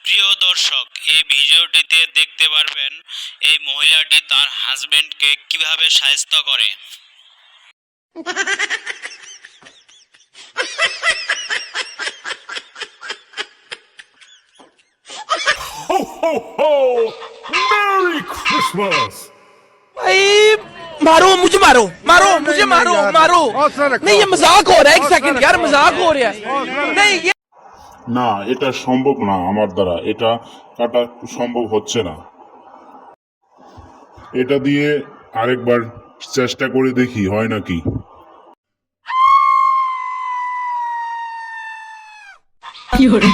প্রিয় দর্শক, এই ভিডিওটিতে দেখতে পারবেন এই মহিলাটি তার হাজবেন্ডকে কিভাবে শায়েস্ত করে। Ho, ho, ho! Merry Christmas! भाई मारो मुझे मारो नहीं ये मजाक हो रहा है। एक सेकंड यार, मजाक हो रहा है। नहीं ये না, এটা সম্ভব না, আমার দ্বারা এটা কাটা সম্ভব হচ্ছে না। এটা দিয়ে আরেকবার চেষ্টা করে দেখি হয় নাকি।有人。